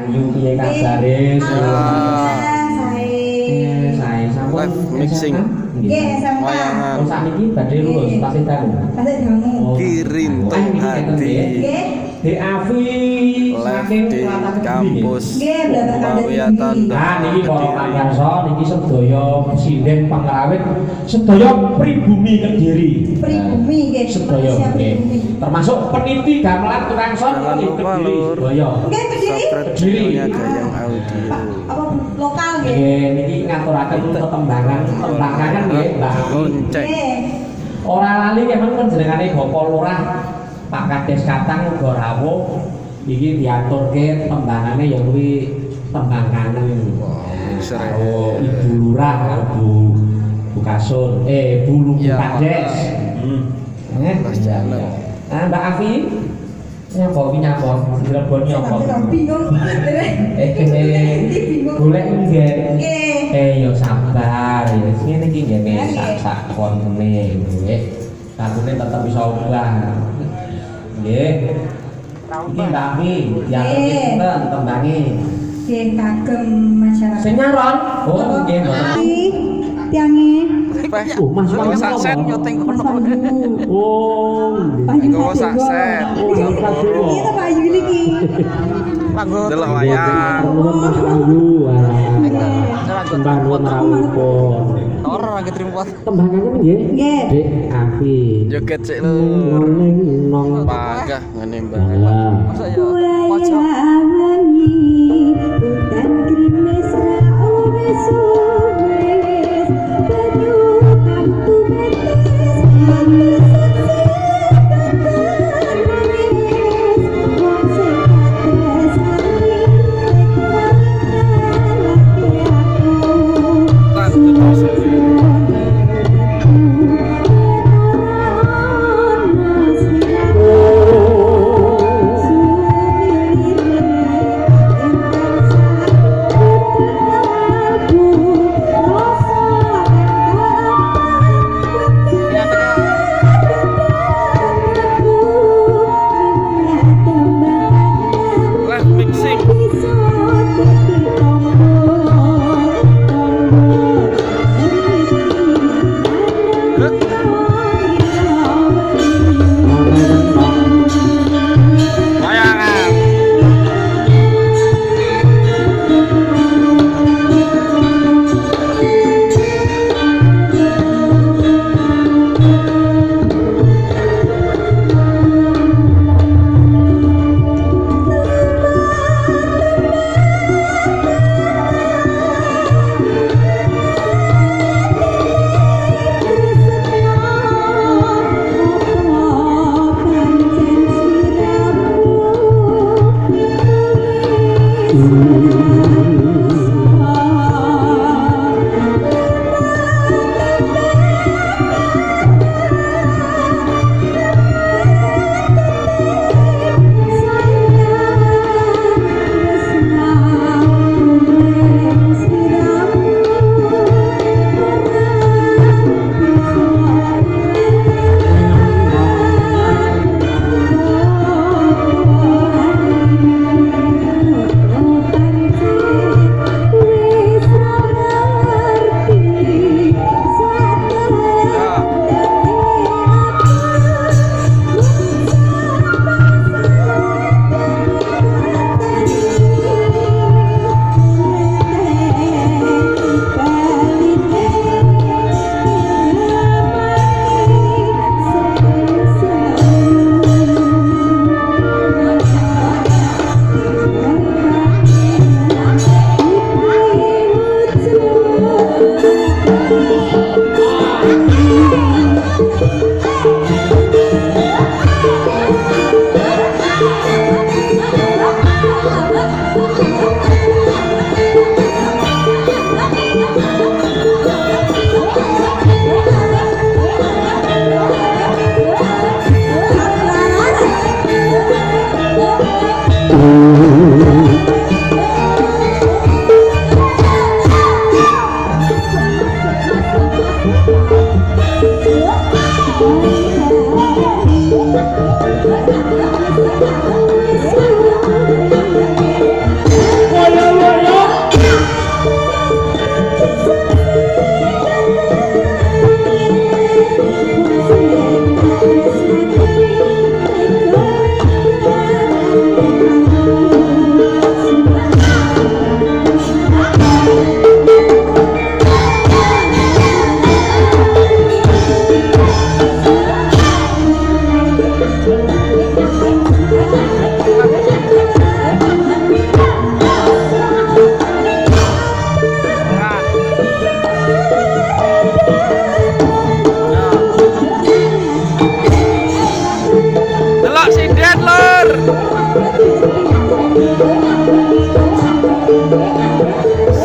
Ayu piye kabare? Sae sampun mixing. Nggih, SMK. Wayangan. Oh sakniki badhe lulus tasih dangu. Tasik dangu. Kirintung hati. Nggih. Afi saking di Selatan kampus Nggih, Bapak Pawiyatan. Nah niki para pamirsa niki sedaya presiden pengrawit sedaya pribumi Kediri. Pribumi nggih. Sedaya Manusia nggih. pribumi. Termasuk peniti gamelan tukang son Jangan lupa lur. sedaya. Nggih, Kediri. Subscribe channelnya Gayang Audio. Apa lokal nggih? Nggih niki ngaturaken tetembangan nggih Mbak. Lonceng. Nggih. Ora lali kemen panjenengane Bapak Lurah Pak Kades Katang uga rawuh iki diaturke tembangane ya kuwi tembang kangen. Oh, Ibu Lurah karo Bu Kasur, Bu Kades. Mbak Afi nyapa nyapa dileboni apa? Bingung. Golek nggih. Nggih. Ya sabar ya. Ngene iki nggih sak kontene nggih. Takune tetep bisa ubah. Nggih. Iki Mbak Afi, diaturke sinten tembange? Nggih, kagem masyarakat. Sing nyaron. Oh, nggih mboten. Tiange. Mas Nggawa sakset nyoteng kono. Oh, Nggawa sakset. Iya to Pak Ayu iki. Delok wayang. Mas Ayu. Tembang nuwun rawuhipun. Ora lagi terima. Tembangannya nggih. Nggih. Dek Afi. Joget sik lur. Nong Pagah ngene Mbak. Masa ya pojok.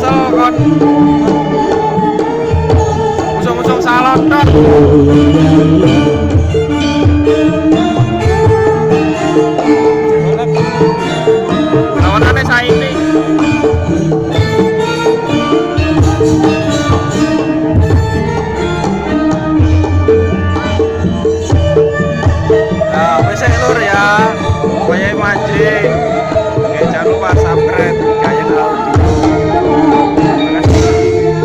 Sokon. Musuh-musuh salon tok. Lawanane saiki. Nah, wis lur ya. Kowe mancing. Oke, jangan lupa